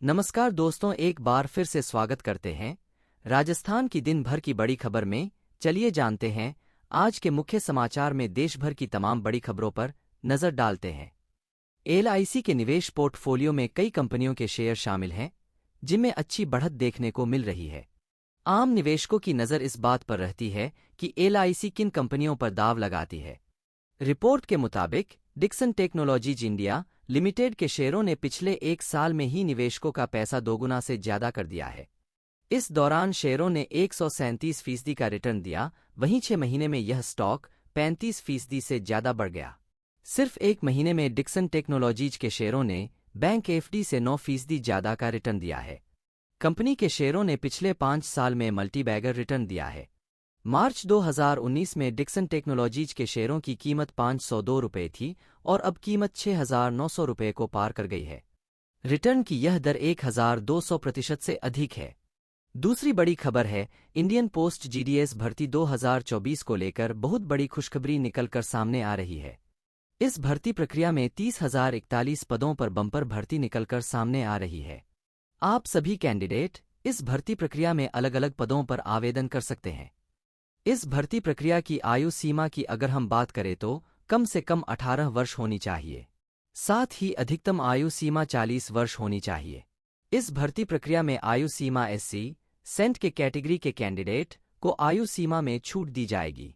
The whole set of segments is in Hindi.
नमस्कार दोस्तों, एक बार फिर से स्वागत करते हैं राजस्थान की दिन भर की बड़ी खबर में। चलिए जानते हैं आज के मुख्य समाचार में। देश भर की तमाम बड़ी खबरों पर नजर डालते हैं। एलआईसी के निवेश पोर्टफोलियो में कई कंपनियों के शेयर शामिल हैं जिनमें अच्छी बढ़त देखने को मिल रही है। आम निवेशकों की नज़र इस बात पर रहती है कि एलआईसी किन कंपनियों पर दाव लगाती है। रिपोर्ट के मुताबिक डिक्सन टेक्नोलॉजीज इंडिया लिमिटेड के शेयरों ने पिछले एक साल में ही निवेशकों का पैसा दोगुना से ज्यादा कर दिया है। इस दौरान शेयरों ने 137% का रिटर्न दिया, वहीं 6 महीने में यह स्टॉक 35% से ज्यादा बढ़ गया। सिर्फ एक महीने में डिक्सन टेक्नोलॉजीज के शेयरों ने बैंक एफडी से 9% ज्यादा का रिटर्न दिया है। कंपनी के शेयरों ने पिछले 5 साल में मल्टीबैगर रिटर्न दिया है। मार्च 2019 में डिक्सन टेक्नोलॉजीज के शेयरों की कीमत 502 रुपये थी और अब कीमत 6,900 रुपये को पार कर गई है। रिटर्न की यह दर 1,200% से अधिक है। दूसरी बड़ी खबर है, इंडियन पोस्ट जीडीएस भर्ती 2024 को लेकर बहुत बड़ी खुशखबरी निकलकर सामने आ रही है। इस भर्ती प्रक्रिया में 30,041 पदों पर बम्पर भर्ती निकलकर सामने आ रही है। आप सभी कैंडिडेट इस भर्ती प्रक्रिया में अलग अलग पदों पर आवेदन कर सकते हैं। इस भर्ती प्रक्रिया की आयु सीमा की अगर हम बात करें तो कम से कम 18 वर्ष होनी चाहिए। साथ ही अधिकतम आयु सीमा 40 वर्ष होनी चाहिए। इस भर्ती प्रक्रिया में आयु सीमा एससी, सेंट के कैटेगरी के कैंडिडेट को आयु सीमा में छूट दी जाएगी।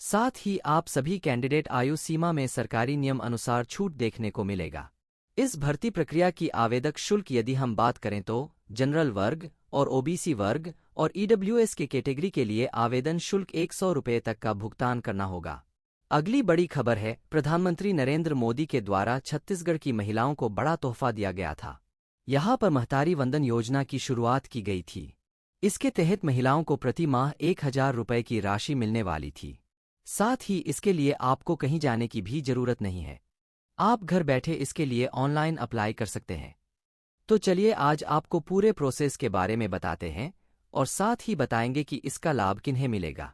साथ ही आप सभी कैंडिडेट आयु सीमा में सरकारी नियम अनुसार छूट देखने को मिलेगा। इस भर्ती प्रक्रिया की आवेदक शुल्क यदि हम बात करें तो जनरल वर्ग और ओबीसी वर्ग और ईडब्ल्यूएस के कैटेगरी के लिए आवेदन शुल्क 100 रुपये तक का भुगतान करना होगा। अगली बड़ी खबर है, प्रधानमंत्री नरेंद्र मोदी के द्वारा छत्तीसगढ़ की महिलाओं को बड़ा तोहफा दिया गया था। यहां पर महतारी वंदन योजना की शुरुआत की गई थी। इसके तहत महिलाओं को प्रति माह 1,000 रुपये की राशि मिलने वाली थी। साथ ही इसके लिए आपको कहीं जाने की भी जरूरत नहीं है। आप घर बैठे इसके लिए ऑनलाइन अप्लाई कर सकते हैं। तो चलिए आज आपको पूरे प्रोसेस के बारे में बताते हैं और साथ ही बताएंगे कि इसका लाभ किन्हें मिलेगा।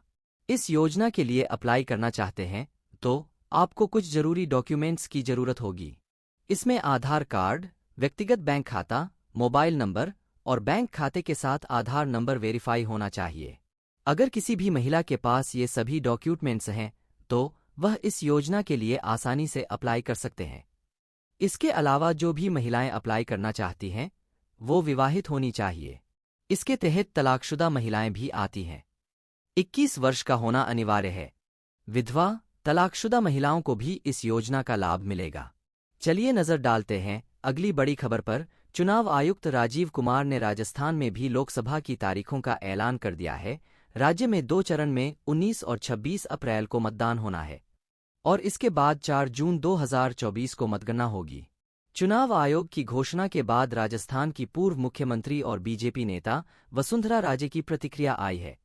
इस योजना के लिए अप्लाई करना चाहते हैं तो आपको कुछ जरूरी डॉक्यूमेंट्स की जरूरत होगी। इसमें आधार कार्ड, व्यक्तिगत बैंक खाता, मोबाइल नंबर और बैंक खाते के साथ आधार नंबर वेरीफाई होना चाहिए। अगर किसी भी महिला के पास ये सभी डॉक्यूमेंट्स हैं तो वह इस योजना के लिए आसानी से अप्लाई कर सकते हैं। इसके अलावा जो भी महिलाएं अप्लाई करना चाहती हैं वो विवाहित होनी चाहिए। इसके तहत तलाकशुदा महिलाएं भी आती हैं। 21 वर्ष का होना अनिवार्य है। विधवा, तलाकशुदा महिलाओं को भी इस योजना का लाभ मिलेगा। चलिए नजर डालते हैं अगली बड़ी खबर पर। चुनाव आयुक्त राजीव कुमार ने राजस्थान में भी लोकसभा की तारीखों का ऐलान कर दिया है। राज्य में 2 चरण में 19 और 26 अप्रैल को मतदान होना है और इसके बाद 4 जून 2024 को मतगणना होगी। चुनाव आयोग की घोषणा के बाद राजस्थान की पूर्व मुख्यमंत्री और बीजेपी नेता वसुंधरा राजे की प्रतिक्रिया आई है।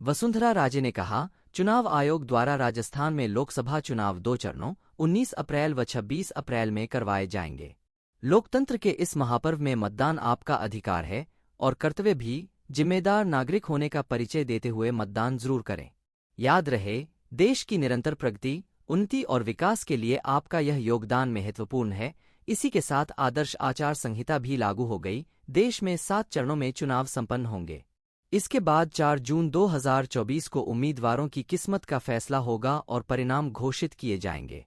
वसुंधरा राजे ने कहा, चुनाव आयोग द्वारा राजस्थान में लोकसभा चुनाव 2 चरणों 19 अप्रैल व 26 अप्रैल में करवाए जाएंगे। लोकतंत्र के इस महापर्व में मतदान आपका अधिकार है और कर्तव्य भी। जिम्मेदार नागरिक होने का परिचय देते हुए मतदान जरूर करें। याद रहे, देश की निरंतर प्रगति, उन्नति और विकास के लिए आपका यह योगदान महत्वपूर्ण है। इसी के साथ आदर्श आचार संहिता भी लागू हो गई। देश में 7 चरणों में चुनाव संपन्न होंगे। इसके बाद 4 जून 2024 को उम्मीदवारों की किस्मत का फैसला होगा और परिणाम घोषित किए जाएंगे।